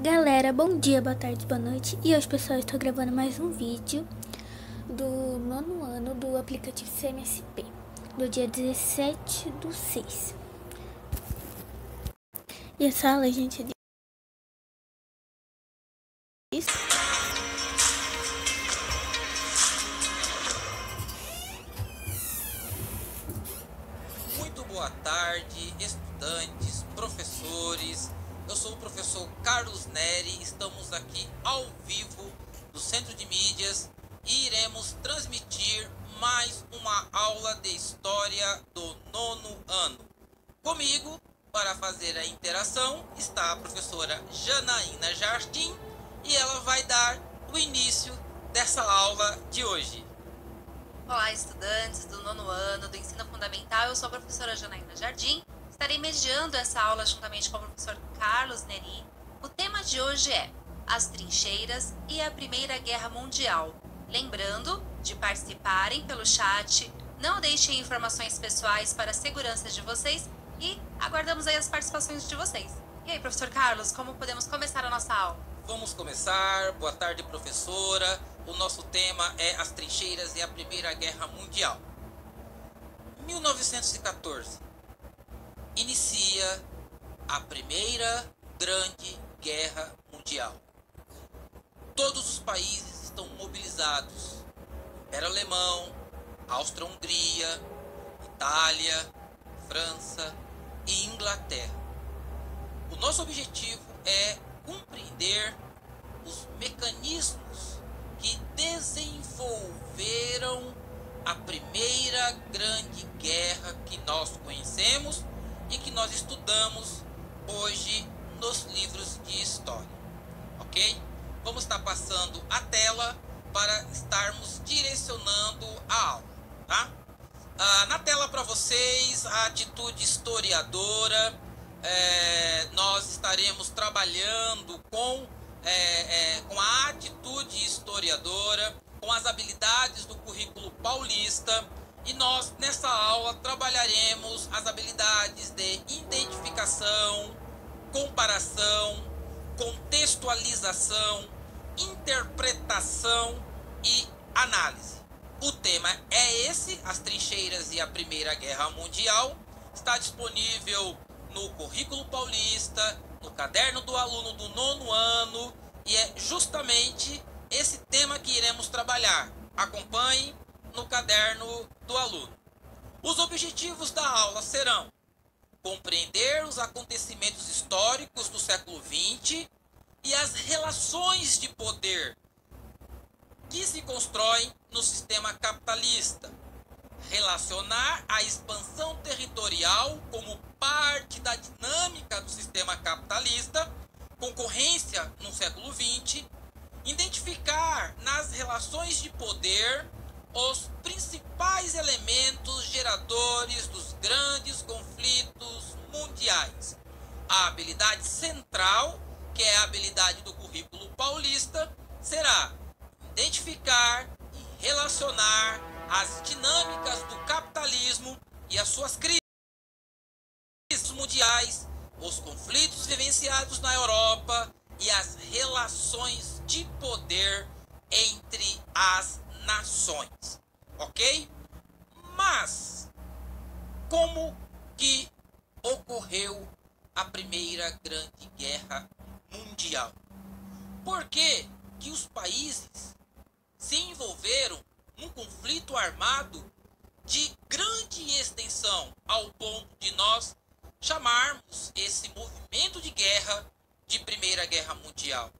Galera, bom dia, boa tarde, boa noite. E hoje, pessoal, eu estou gravando mais um vídeo do nono ano do aplicativo CMSP, do dia 17/6. E essa aula, gente, é de... Muito boa tarde, estudantes, professores. Eu sou o professor Carlos Neri. Estamos aqui ao vivo do Centro de Mídias e iremos transmitir mais uma aula de História do nono ano. Comigo, para fazer a interação, está a professora Janaína Jardim e ela vai dar o início dessa aula de hoje. Olá, estudantes do nono ano do ensino fundamental. Eu sou a professora Janaína Jardim. Estarei mediando essa aula juntamente com o professor Carlos Neri. O tema de hoje é as trincheiras e a Primeira Guerra Mundial. Lembrando de participarem pelo chat, não deixem informações pessoais para a segurança de vocês e aguardamos aí as participações de vocês. E aí, professor Carlos, como podemos começar a nossa aula? Vamos começar. Boa tarde, professora. O nosso tema é as trincheiras e a Primeira Guerra Mundial. 1914 inicia a Primeira Grande Guerra Mundial. Todos os países estão mobilizados. Império Alemão, Áustria-Hungria, Itália, França e Inglaterra. O nosso objetivo é compreender os mecanismos que desenvolveram a Primeira Grande Guerra que nós conhecemos e que nós estudamos hoje nos livros de história, ok? Vamos estar passando a tela para estarmos direcionando a aula, tá? Na tela para vocês a atitude historiadora. Nós estaremos trabalhando com a atitude historiadora, com as habilidades do currículo paulista, e nós nessa aula trabalharemos as habilidades de identificação, comparação, contextualização, interpretação e análise. O tema é esse, as trincheiras e a Primeira Guerra Mundial. Está disponível no currículo paulista, no caderno do aluno do nono ano, e é justamente esse tema que iremos trabalhar. Acompanhe no caderno do aluno. Os objetivos da aula serão compreender os acontecimentos históricos do século XX e as relações de poder que se constroem no sistema capitalista, relacionar a expansão territorial como parte da dinâmica do sistema capitalista, concorrência no século XX, identificar nas relações de poder os principais elementos geradores dos grandes conflitos mundiais. A habilidade central, que é a habilidade do currículo paulista, será identificar e relacionar as dinâmicas do capitalismo e as suas crises mundiais, os conflitos vivenciados na Europa e as relações de poder entre as nações, ok? Mas como que ocorreu a Primeira Grande Guerra Mundial? Por que que os países se envolveram num conflito armado de grande extensão, ao ponto de nós chamarmos esse movimento de guerra de Primeira Guerra Mundial?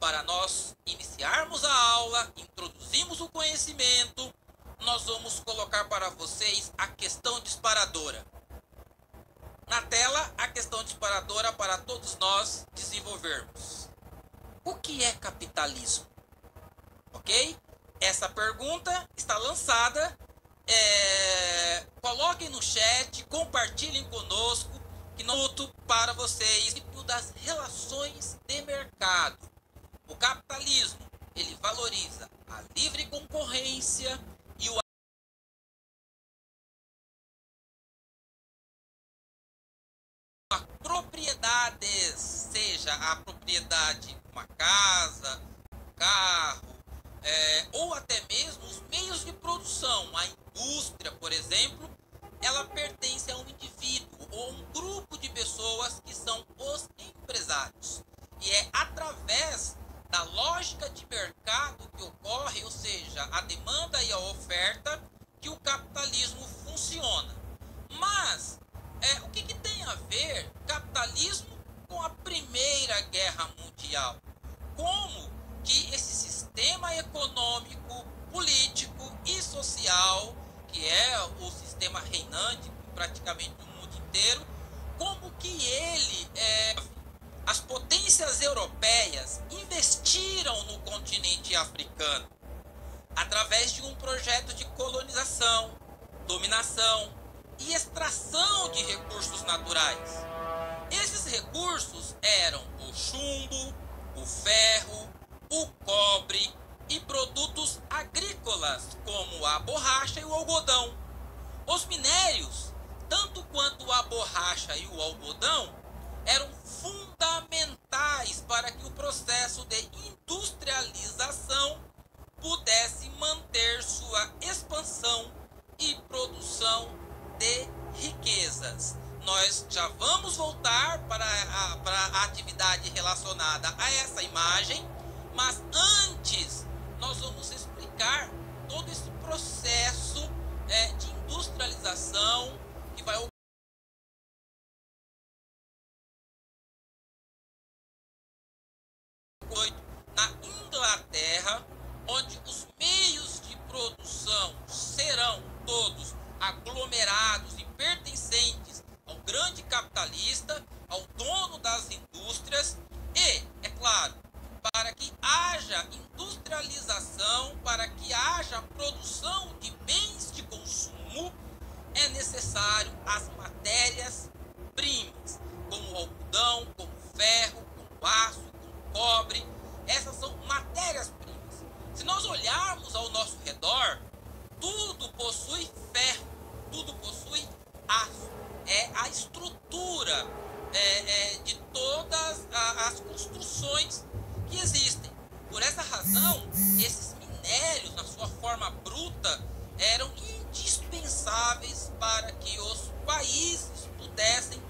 Para nós iniciarmos a aula, introduzimos o conhecimento, nós vamos colocar para vocês a questão disparadora. Na tela, a questão disparadora para todos nós desenvolvermos. O que é capitalismo? Ok? Essa pergunta está lançada. Coloquem no chat, compartilhem conosco, que noto para vocês das relações de mercado. O capitalismo, ele valoriza a livre concorrência e o propriedades, seja a propriedade de uma casa, um carro, ou até mesmo os meios de produção. A indústria, por exemplo, ela pertence a um indivíduo ou um grupo de pessoas que são os empresários. E é através da lógica de mercado que ocorre, ou seja, a demanda e a oferta, que o capitalismo funciona. Mas o que tem a ver capitalismo com a Primeira Guerra Mundial? Como que esse sistema econômico, político e social, que é o sistema reinante praticamente no mundo inteiro, como que as potências europeias investiram no continente africano através de um projeto de colonização, dominação e extração de recursos naturais. Esses recursos eram o chumbo, o ferro, o cobre e produtos agrícolas como a borracha e o algodão. Os minérios, tanto quanto a borracha e o algodão, eram fundamentais para que o processo de industrialização pudesse manter sua expansão e produção de riquezas. Nós já vamos voltar para a atividade relacionada a essa imagem, mas antes nós vamos explicar todo esse processo de industrialização que vai ocorrer na Inglaterra, onde os meios de produção serão todos aglomerados e pertencentes ao grande capitalista, ao dono das indústrias e, é claro, para que haja industrialização, para que haja produção de bens de consumo, é necessário as matérias-primas, como o algodão, como o ferro, como o aço, como o cobre. Essas são matérias-primas. Se nós olharmos ao nosso redor, tudo possui ferro, tudo possui aço. É a estrutura de todas as construções que existem. Por essa razão, esses minérios, na sua forma bruta, eram indispensáveis para que os países pudessem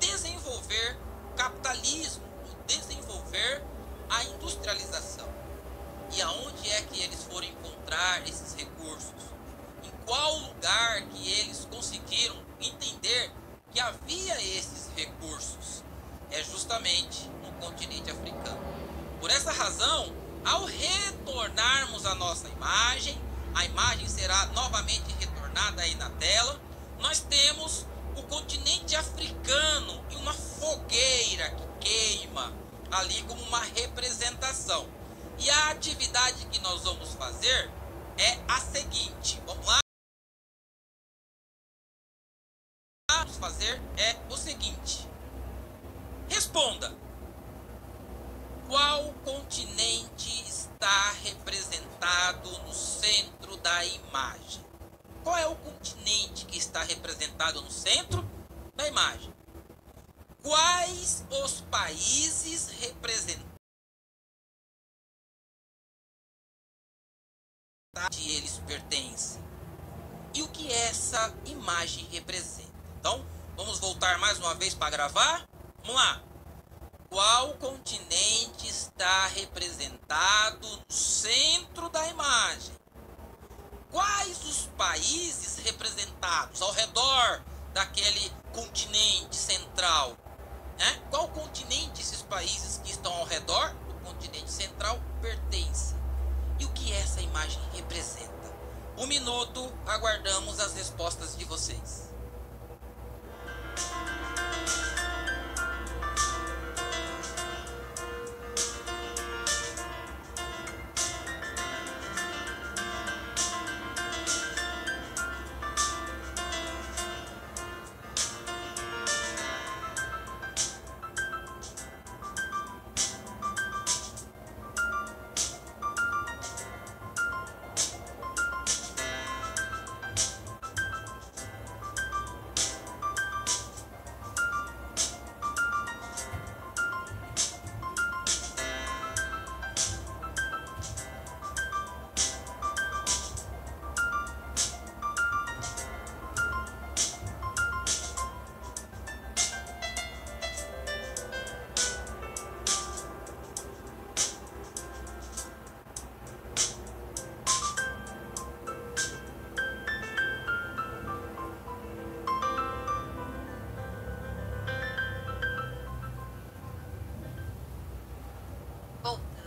desenvolver o capitalismo, desenvolver a industrialização. E aonde é que eles foram encontrar esses recursos? Em qual lugar que eles conseguiram entender que havia esses recursos? É justamente no continente africano. Por essa razão, ao retornarmos a nossa imagem, a imagem será novamente retornada aí na tela, nós temos o continente africano e uma fogueira que queima ali como uma representação. E a atividade que nós vamos fazer é a seguinte. Vamos lá? Vamos fazer o seguinte. Responda. Qual continente está representado no centro da imagem? Qual é o continente que está representado no centro da imagem? Quais os países representados que eles pertencem? E o que essa imagem representa? Então, vamos voltar mais uma vez para gravar? Vamos lá. Qual continente está representado no centro da imagem? Quais os países representados ao redor daquele continente central? Qual continente esses países que estão ao redor do continente central pertencem? E o que essa imagem representa? 1 minuto, aguardamos as respostas de vocês.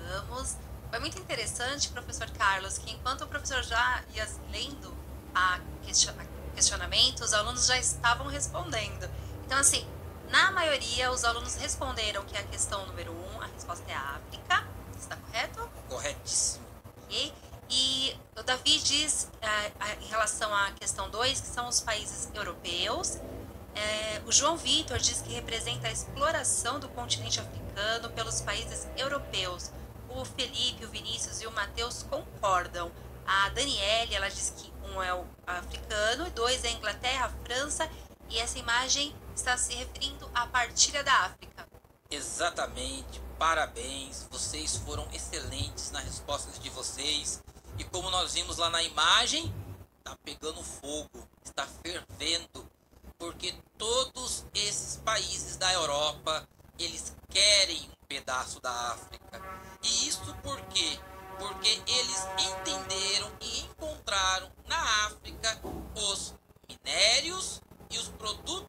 chegamos. Foi muito interessante, professor Carlos, que enquanto o professor já ia lendo a questionamento, os alunos já estavam respondendo. Então, assim, na maioria, os alunos responderam que a questão número 1, a resposta é a África. Está correto? Corretíssimo. Okay. E o Davi diz, em relação à questão 2, que são os países europeus. O João Vitor diz que representa a exploração do continente africano pelos países europeus. O Felipe, o Vinícius e o Matheus concordam. A Daniele, ela diz que 1 é o africano, 2 é a Inglaterra, a França, e essa imagem está se referindo à partilha da África. Exatamente, parabéns, vocês foram excelentes nas respostas de vocês. E como nós vimos lá na imagem, está pegando fogo, está fervendo, porque todos esses países da Europa, eles querem um pedaço da África. E isso por quê? Porque eles entenderam e encontraram na África os minérios e os produtos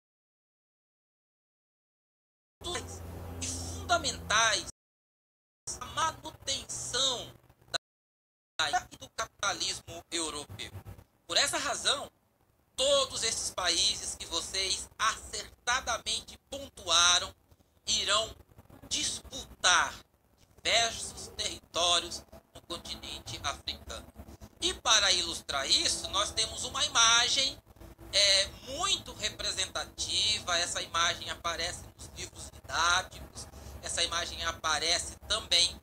e fundamentais à manutenção do capitalismo europeu. Por essa razão, todos esses países que vocês acertadamente pontuaram irão disputar diversos territórios no continente africano. E para ilustrar isso, nós temos uma imagem muito representativa. Essa imagem aparece nos livros didáticos, essa imagem aparece também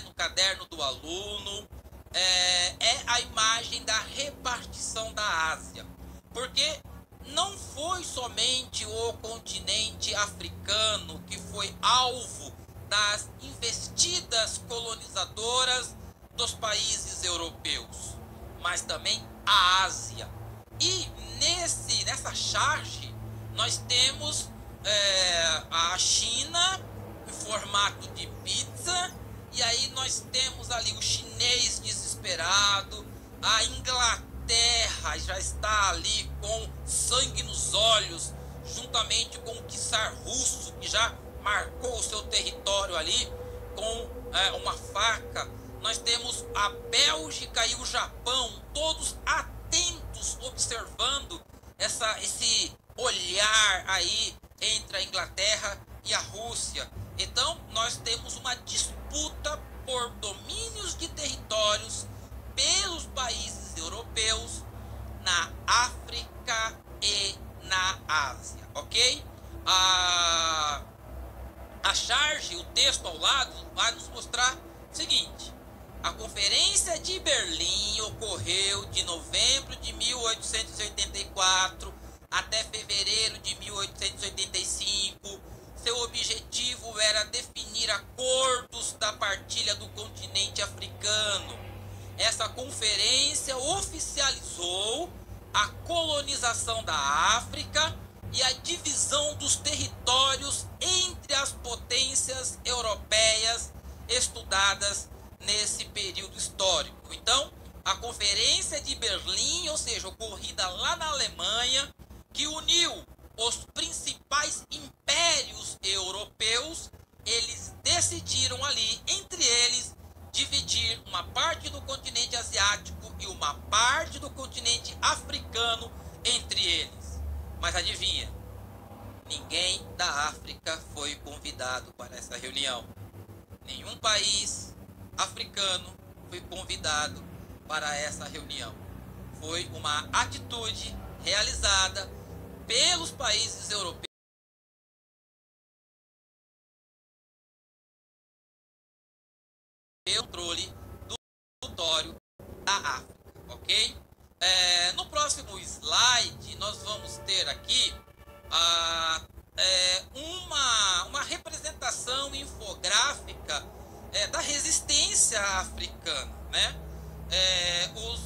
no caderno do aluno. É a imagem da repartição da Ásia, porque não foi somente o continente africano que foi alvo das investidas colonizadoras dos países europeus, mas também a Ásia. E nessa charge nós temos a China em formato de pizza, e aí nós temos ali o chinês desesperado, a Inglaterra já está ali com sangue nos olhos, juntamente com o czar russo, que já marcou o seu território ali com uma faca. Nós temos a Bélgica e o Japão, todos atentos, observando esse olhar aí entre a Inglaterra e a Rússia. Então, nós temos uma disputa por domínios de territórios pelos países europeus na África e na Ásia, ok? A charge, o texto ao lado, vai nos mostrar o seguinte: a Conferência de Berlim ocorreu de novembro de 1884 até fevereiro de 1885. Seu objetivo era definir acordos da partilha do continente africano. Essa conferência oficializou a colonização da África e a divisão dos territórios entre as potências europeias estudadas nesse período histórico. Então, a Conferência de Berlim, ou seja, ocorrida lá na Alemanha, que uniu os principais impérios europeus, eles decidiram ali, entre eles, dividir uma parte do continente asiático e uma parte do continente africano entre eles. Mas adivinha? Ninguém da África foi convidado para essa reunião. Nenhum país africano foi convidado para essa reunião. Foi uma atitude realizada pelos países europeus pelo controle do território da África, ok? No próximo slide nós vamos ter aqui uma representação infográfica da resistência africana, né?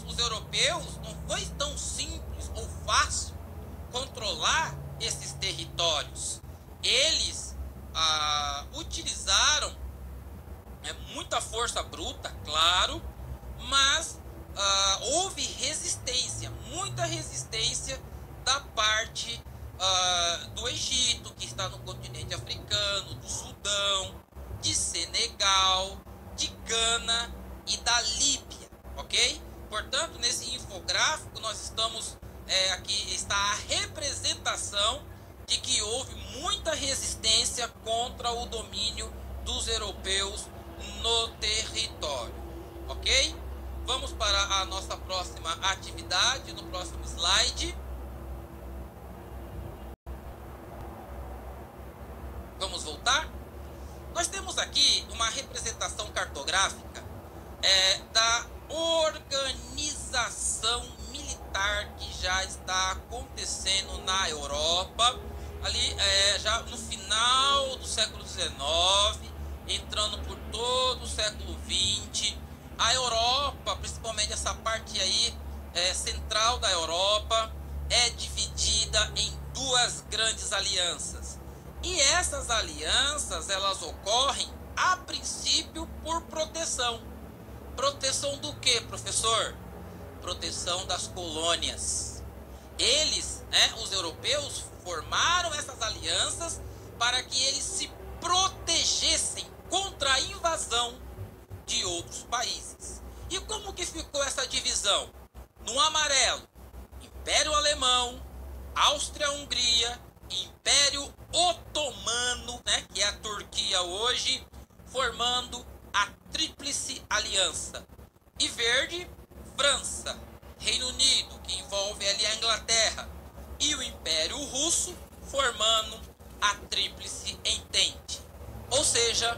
Os europeus não foi tão simples ou fácil controlar esses territórios. Eles utilizaram muita força bruta, claro, mas houve resistência, muita resistência da parte do Egito, que está no continente africano, do Sudão, de Senegal, de Gana e da Líbia, ok? Portanto, nesse infográfico nós estamos aqui está a representação de que houve muita resistência contra o domínio dos europeus no território, ok? Vamos para a nossa próxima atividade, no próximo slide. Vamos voltar? Nós temos aqui uma representação cartográfica da organização militar que já está acontecendo na Europa, ali já no final do século XIX, entrando por todo o século XX. A Europa, principalmente essa parte aí central da Europa, é dividida em duas grandes alianças. E essas alianças, elas ocorrem, a princípio, por proteção. Proteção do que, professor? Proteção das colônias. Eles, os europeus, formaram essas alianças para que eles se protegessem contra a invasão de outros países. E como que ficou essa divisão? No amarelo, Império Alemão, Áustria-Hungria, Império Otomano, que é a Turquia hoje, formando a Tríplice Aliança. E verde, França, Reino Unido, que envolve ali a Inglaterra, e o Império Russo, formando a Tríplice Entente. Ou seja,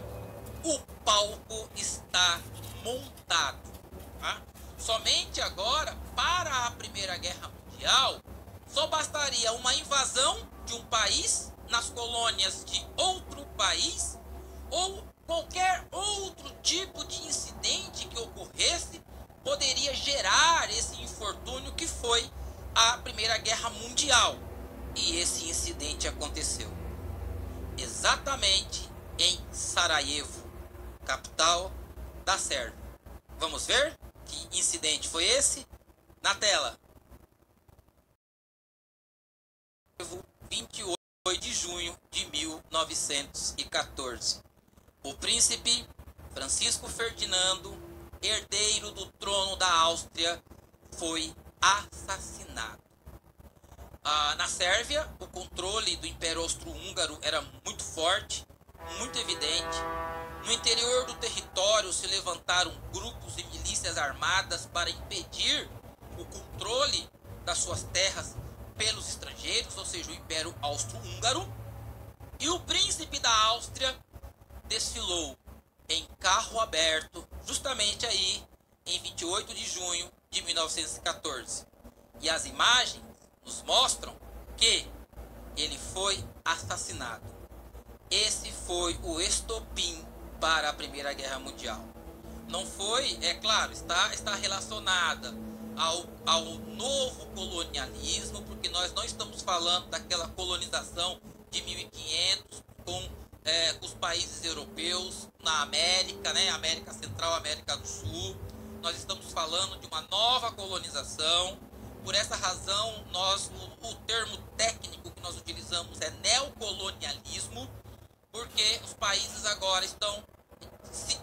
o palco está montado. Tá? Somente agora, para a Primeira Guerra Mundial, só bastaria uma invasão de um país nas colônias de outro país, ou qualquer outro tipo de incidente que ocorresse poderia gerar esse infortúnio que foi a Primeira Guerra Mundial. E esse incidente aconteceu exatamente em Sarajevo, capital da Sérvia. Vamos ver que incidente foi esse? Na tela. 28 de junho de 1914. O príncipe Francisco Ferdinando, herdeiro do trono da Áustria, foi assassinado. Na Sérvia, o controle do Império Austro-Húngaro era muito forte, muito evidente. No interior do território se levantaram grupos e milícias armadas para impedir o controle das suas terras pelos estrangeiros, ou seja, o Império Austro-Húngaro. E o príncipe da Áustria desfilou em carro aberto, justamente aí em 28 de junho de 1914. E as imagens nos mostram que ele foi assassinado. Esse foi o estopim para a Primeira Guerra Mundial. Não foi, é claro, está relacionada ao novo colonialismo, porque nós não estamos falando daquela colonização de 1500 com os países europeus na América, América Central, América do Sul. Nós estamos falando de uma nova colonização. Por essa razão, o termo técnico que nós utilizamos é neocolonialismo, porque os países agora estão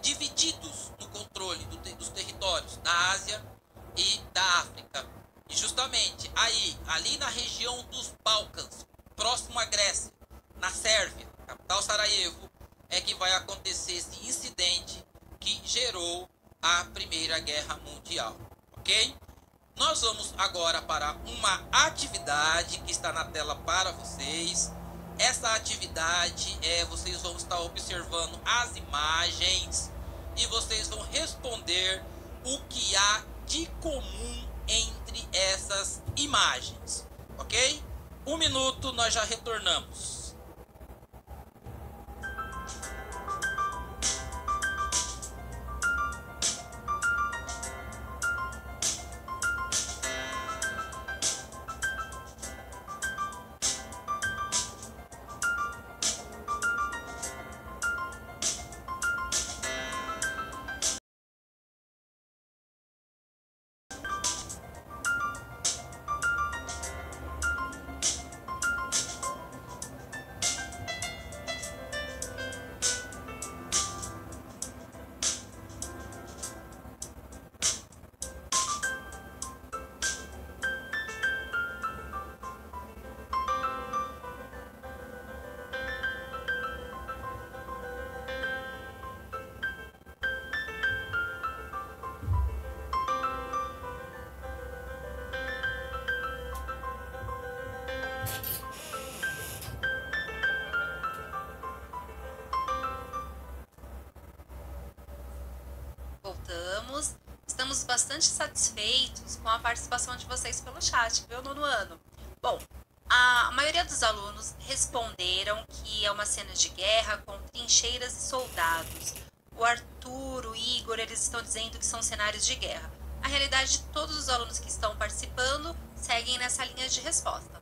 divididos no controle dos territórios da Ásia e da África. E justamente ali na região dos Balcãs, próximo à Grécia, na Sérvia, capital Sarajevo, é que vai acontecer esse incidente que gerou a Primeira Guerra Mundial, ok? Nós vamos agora para uma atividade que está na tela para vocês. Essa atividade vocês vão estar observando as imagens e vocês vão responder o que há de comum entre essas imagens, ok? 1 minuto, nós já retornamos. Estamos bastante satisfeitos com a participação de vocês pelo chat, viu, nono ano? Bom, a maioria dos alunos responderam que é uma cena de guerra com trincheiras e soldados. O Arthur, o Igor, eles estão dizendo que são cenários de guerra. A realidade de todos os alunos que estão participando seguem nessa linha de resposta.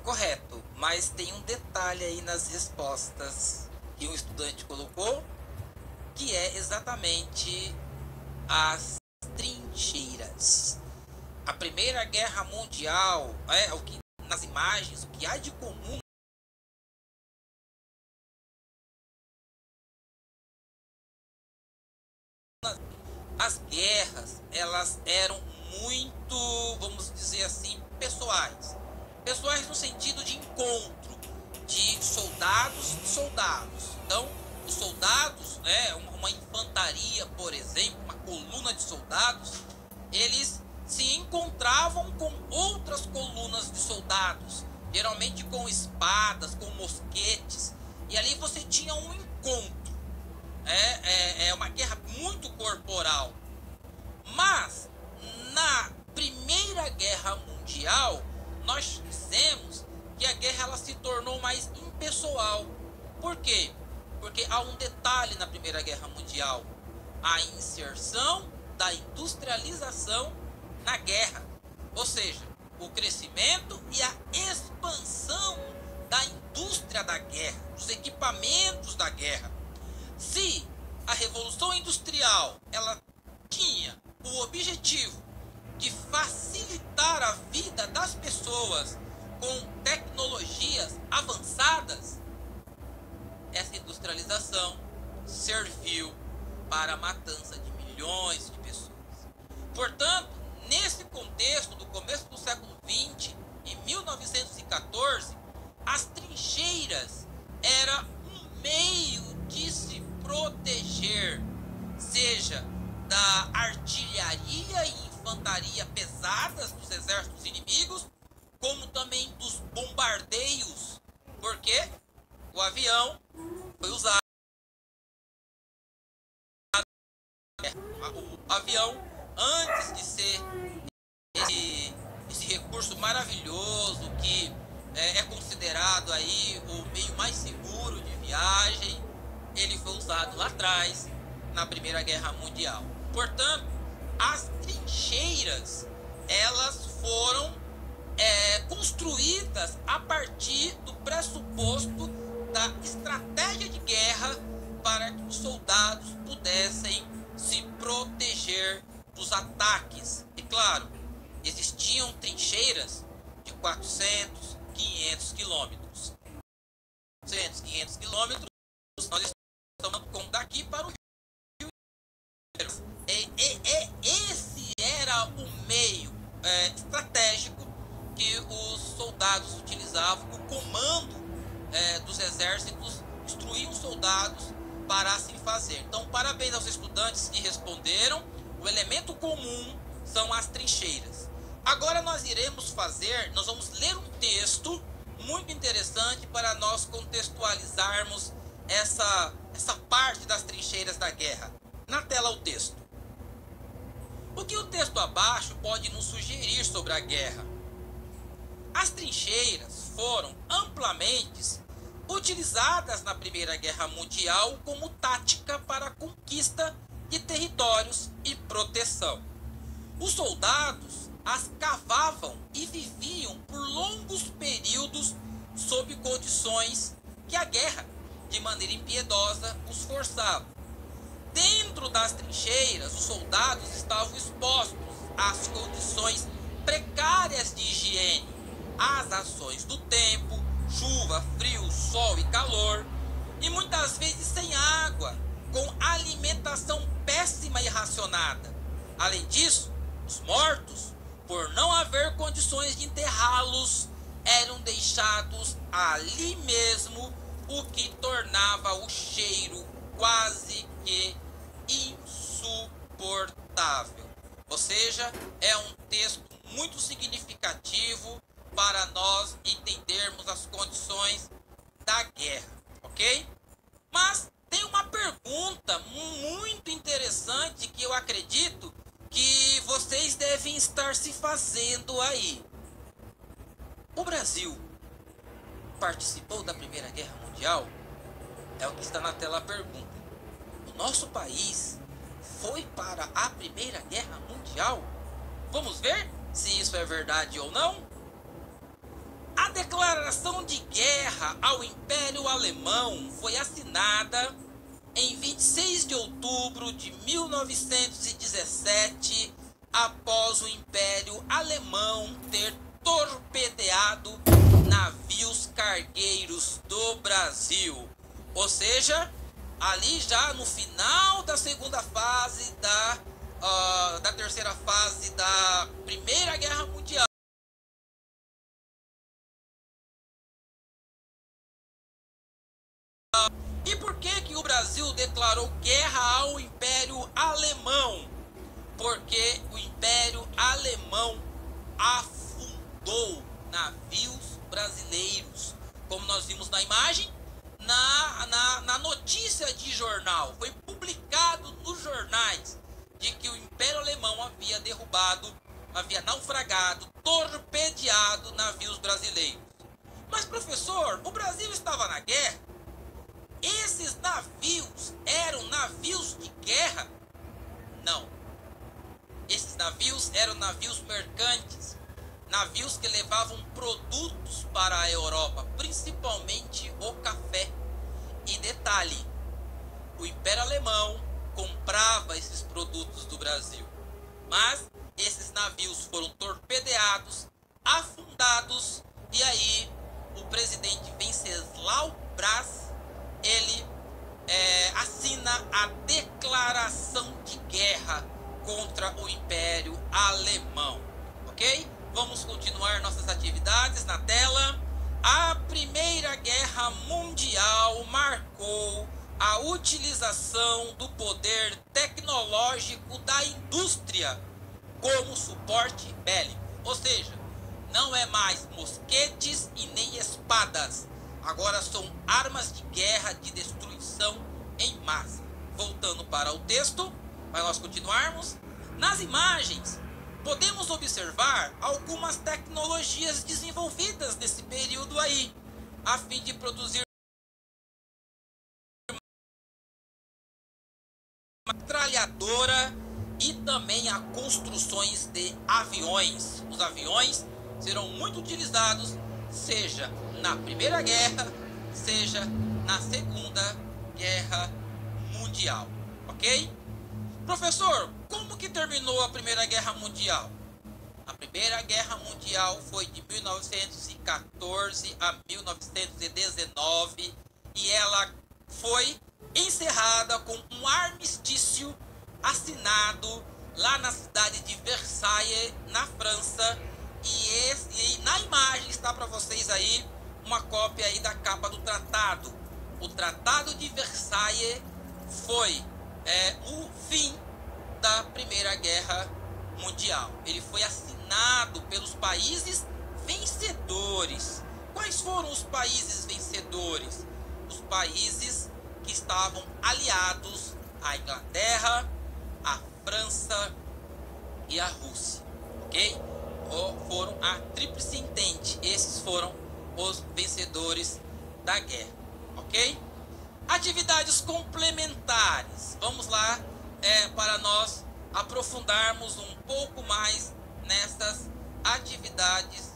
Correto, mas tem um detalhe aí nas respostas que um estudante colocou, que é exatamente as trincheiras. A Primeira Guerra Mundial, o que nas imagens, o que há de comum as guerras, elas eram muito, vamos dizer assim, pessoais. Pessoais no sentido de encontro de soldados. Então, os soldados, uma infantaria, por exemplo, uma coluna de soldados, eles se encontravam com outras colunas de soldados, geralmente com espadas, com mosquetes, e ali você tinha um encontro. É uma guerra muito corporal. Mas na Primeira Guerra Mundial, nós dizemos que a guerra ela se tornou mais impessoal. Por quê? Porque há um detalhe na Primeira Guerra Mundial: a inserção da industrialização na guerra. Ou seja, o crescimento e a expansão da indústria da guerra, dos equipamentos da guerra. Se a Revolução Industrial ela tinha o objetivo de facilitar a vida das pessoas com tecnologias avançadas, essa industrialização serviu para a matança de milhões de pessoas. Portanto, nesse contexto do começo do século XX, em 1914, as trincheiras eram um meio de se proteger, seja da artilharia e infantaria pesadas dos exércitos inimigos, como também dos bombardeios, porque o avião foi usado. O avião, antes de ser esse recurso maravilhoso que é considerado aí o meio mais seguro de viagem, ele foi usado lá atrás, na Primeira Guerra Mundial. Portanto, as trincheiras, elas foram construídas a partir do pressuposto da estratégia de guerra para que os soldados pudessem se proteger dos ataques. E claro, existiam trincheiras de 400, 500 quilômetros. 400, 500 quilômetros, nós estamos com daqui para o Rio de Janeiro. Esse era o meio estratégico que os soldados utilizavam, o comando dos exércitos instruía os soldados para assim fazer. Então, parabéns aos estudantes que responderam. O elemento comum são as trincheiras. Agora nós vamos ler um texto muito interessante para nós contextualizarmos essa parte das trincheiras da guerra. Na tela o texto. O que o texto abaixo pode nos sugerir sobre a guerra? As trincheiras foram amplamente utilizadas na Primeira Guerra Mundial como tática para a conquista de territórios e proteção. Os soldados as cavavam e viviam por longos períodos sob condições que a guerra, de maneira impiedosa, os forçava. Dentro das trincheiras, os soldados estavam expostos às condições precárias de higiene, às ações do tempo, chuva, frio, sol e calor, e muitas vezes sem água, com alimentação péssima e racionada. Além disso, os mortos, por não haver condições de enterrá-los, eram deixados ali mesmo, o que tornava o cheiro quase que insuportável. Ou seja, é um texto muito significativo para nós entendermos as condições da guerra, ok? Mas tem uma pergunta muito interessante que eu acredito que vocês devem estar se fazendo aí. O Brasil participou da Primeira Guerra Mundial? É o que está na tela a pergunta. O nosso país foi para a Primeira Guerra Mundial? Vamos ver se isso é verdade ou não? A declaração de guerra ao Império Alemão foi assinada em 26 de outubro de 1917, após o Império Alemão ter torpedeado navios cargueiros do Brasil. Ou seja, ali já no final da segunda fase da terceira fase da Primeira Guerra Mundial. E por que o Brasil declarou guerra ao Império Alemão? Porque o Império Alemão afundou navios brasileiros. Como nós vimos na imagem, na notícia de jornal, foi publicado nos jornais de que o Império Alemão havia derrubado, havia naufragado, torpedeado navios brasileiros. Mas, professor, o Brasil estava na guerra? Esses navios eram navios de guerra? Não. Esses navios eram navios mercantes, navios que levavam produtos para a Europa, principalmente o café. E detalhe, o Império Alemão comprava esses produtos do Brasil, mas esses navios foram torpedeados, afundados, e aí o presidente Venceslau Braz, ele assina a declaração de guerra contra o Império Alemão, ok? Vamos continuar nossas atividades na tela. A Primeira Guerra Mundial marcou a utilização do poder tecnológico da indústria como suporte bélico, ou seja, não é mais mosquetes e nem espadas, agora são armas de guerra de destruição em massa. Voltando para o texto, para nós continuarmos, nas imagens podemos observar algumas tecnologias desenvolvidas nesse período aí, a fim de produzir metralhadora e também a construções de aviões. Os aviões serão muito utilizados, seja na Primeira Guerra, seja na Segunda Guerra Mundial, ok? Professor, como que terminou a Primeira Guerra Mundial? A Primeira Guerra Mundial foi de 1914 a 1919 e ela foi encerrada com um armistício assinado lá na cidade de Versailles, na França. E na imagem está para vocês aí uma cópia aí da capa do tratado. O Tratado de Versailles foi o fim da Primeira Guerra Mundial. Ele foi assinado pelos países vencedores. Quais foram os países vencedores? Os países que estavam aliados à Inglaterra, à França e à Rússia, ok? Foram a Tríplice Entente. Esses foram os vencedores da guerra, ok? Atividades complementares. Vamos lá, para nós aprofundarmos um pouco mais nessas atividades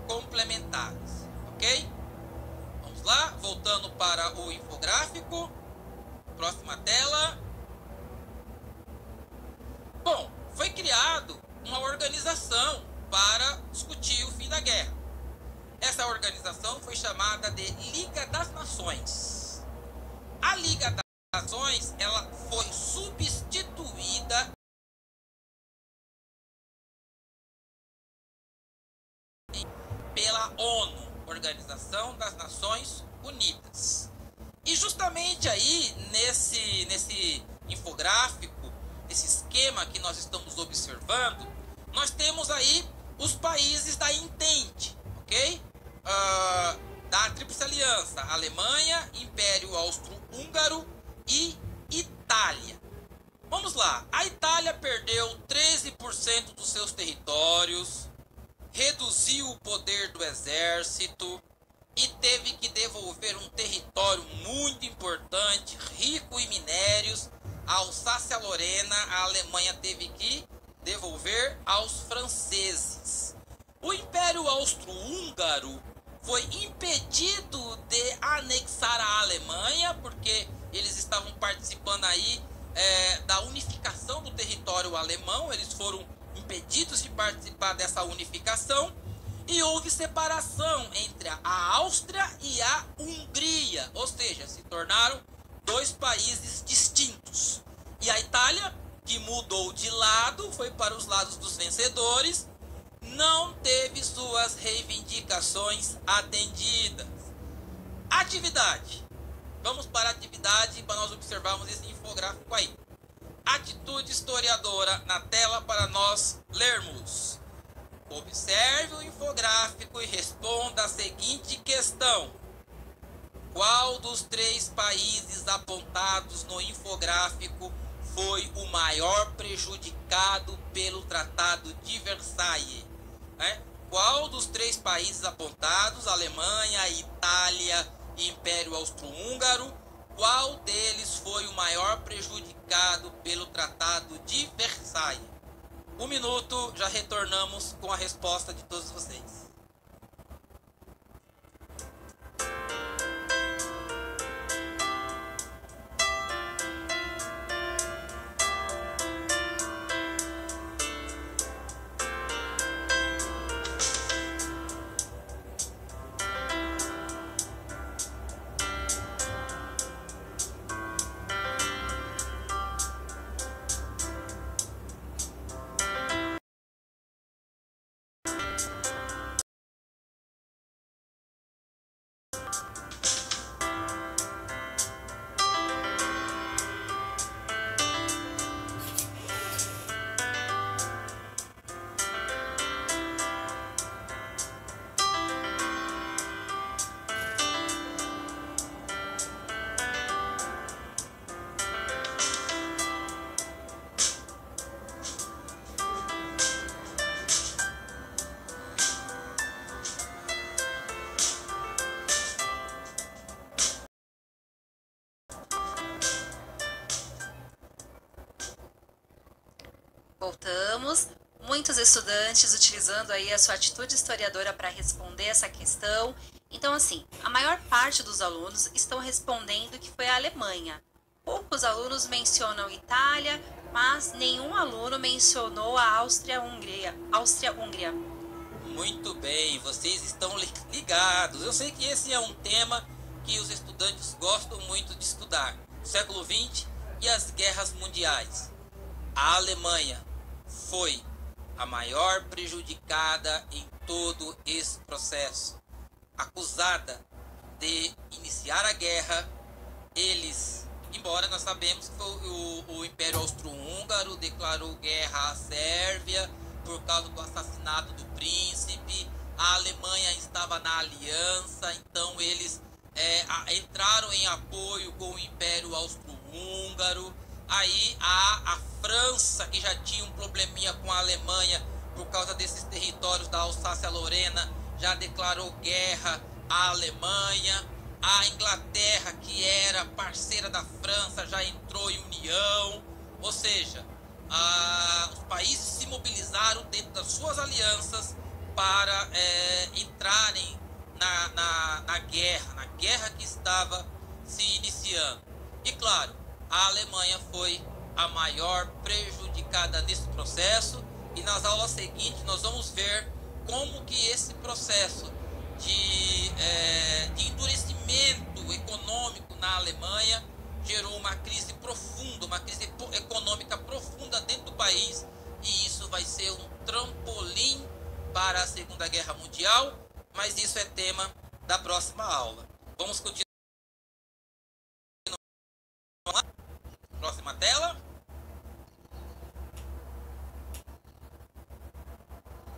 complementares, ok? Vamos lá, voltando para o infográfico. Próxima tela. Bom, foi criado uma organização para discutir o fim da guerra. Essa organização foi chamada de Liga das Nações. A Liga das Nações, ela foi substituída pela ONU, Organização das Nações Unidas. E justamente aí, nesse infográfico, esse esquema que nós estamos observando, nós temos aí os países da Entente, ok? Da Tríplice Aliança: Alemanha, Império Austro-Húngaro, e Itália. Vamos lá, a Itália perdeu 13% dos seus territórios, reduziu o poder do exército e teve que devolver um território muito importante, rico em minérios, a Alsácia-Lorena. A Alemanha teve que devolver aos franceses. O Império Austro-Húngaro foi impedido de anexar a Alemanha, porque eles estavam participando aí da unificação do território alemão. Eles foram impedidos de participar dessa unificação e houve separação entre a Áustria e a Hungria, ou seja, se tornaram dois países distintos. E a Itália, que mudou de lado, foi para os lados dos vencedores, não teve suas reivindicações atendidas. Atividade. Vamos para a atividade para nós observarmos esse infográfico aí. Atitude historiadora na tela para nós lermos. Observe o infográfico e responda a seguinte questão: qual dos 3 países apontados no infográfico foi o maior prejudicado pelo Tratado de Versailles? Qual dos 3 países apontados, Alemanha, Itália e Império Austro-Húngaro, qual deles foi o maior prejudicado pelo Tratado de Versailles? 1 minuto, já retornamos com a resposta de todos vocês. Voltamos. Muitos estudantes utilizando aí a sua atitude historiadora para responder essa questão. Então, assim, a maior parte dos alunos estão respondendo que foi a Alemanha. Poucos alunos mencionam Itália, mas nenhum aluno mencionou a Áustria-Hungria. Muito bem, vocês estão ligados. Eu sei que esse é um tema que os estudantes gostam muito de estudar. Século XX e as guerras mundiais. A Alemanha foi a maior prejudicada em todo esse processo. Acusada de iniciar a guerra, eles, embora nós sabemos que o Império Austro-Húngaro declarou guerra à Sérvia por causa do assassinato do príncipe, a Alemanha estava na aliança, então eles entraram em apoio com o Império Austro-Húngaro. Aí a França, que já tinha um probleminha com a Alemanha por causa desses territórios da Alsácia-Lorena, já declarou guerra à Alemanha. A Inglaterra, que era parceira da França, já entrou em união. Ou seja, os países se mobilizaram dentro das suas alianças para entrarem na guerra que estava se iniciando. E claro, a Alemanha foi a maior prejudicada nesse processo, e nas aulas seguintes nós vamos ver como que esse processo de endurecimento econômico na Alemanha gerou uma crise profunda, uma crise econômica profunda dentro do país, e isso vai ser um trampolim para a Segunda Guerra Mundial, mas isso é tema da próxima aula. Vamos continuar. Próxima tela.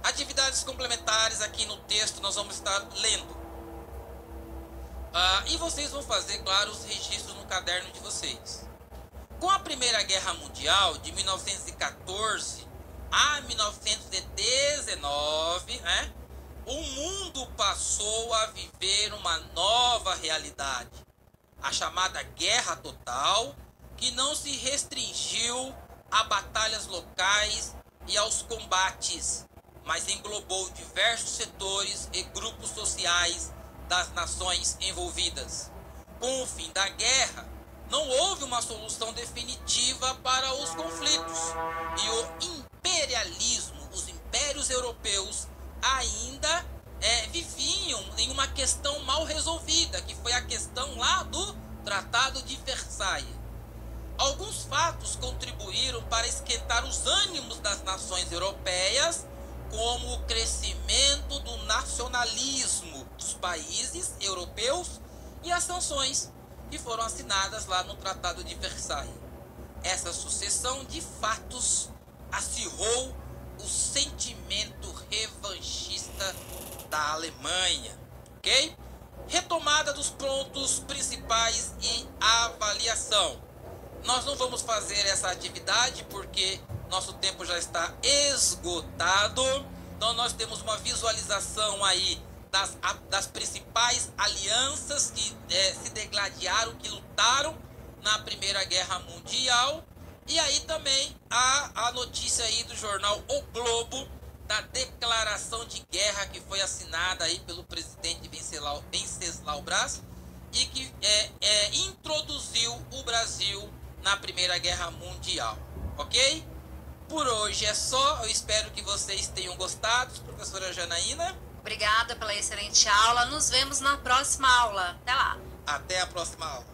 Atividades complementares aqui no texto nós vamos estar lendo. E vocês vão fazer, claro, os registros no caderno de vocês. Com a Primeira Guerra Mundial, de 1914 a 1919, né, o mundo passou a viver uma nova realidade. A chamada Guerra Total, que não se restringiu a batalhas locais e aos combates, mas englobou diversos setores e grupos sociais das nações envolvidas. Com o fim da guerra, não houve uma solução definitiva para os conflitos e o imperialismo, os impérios europeus ainda viviam em uma questão mal resolvida, que foi a questão lá do Tratado de Versailles. Alguns fatos contribuíram para esquentar os ânimos das nações europeias, como o crescimento do nacionalismo dos países europeus e as sanções que foram assinadas lá no Tratado de Versailles. Essa sucessão de fatos acirrou o sentimento revanchista da Alemanha, ok? Retomada dos pontos principais e avaliação. Nós não vamos fazer essa atividade porque nosso tempo já está esgotado. Então nós temos uma visualização aí das principais alianças que se degladiaram, que lutaram na Primeira Guerra Mundial. E aí também a notícia aí do jornal O Globo, da declaração de guerra que foi assinada aí pelo presidente Venceslau Braz e que introduziu o Brasil na Primeira Guerra Mundial, ok? Por hoje é só, eu espero que vocês tenham gostado, professora Janaína. Obrigada pela excelente aula, nos vemos na próxima aula. Até lá! Até a próxima aula.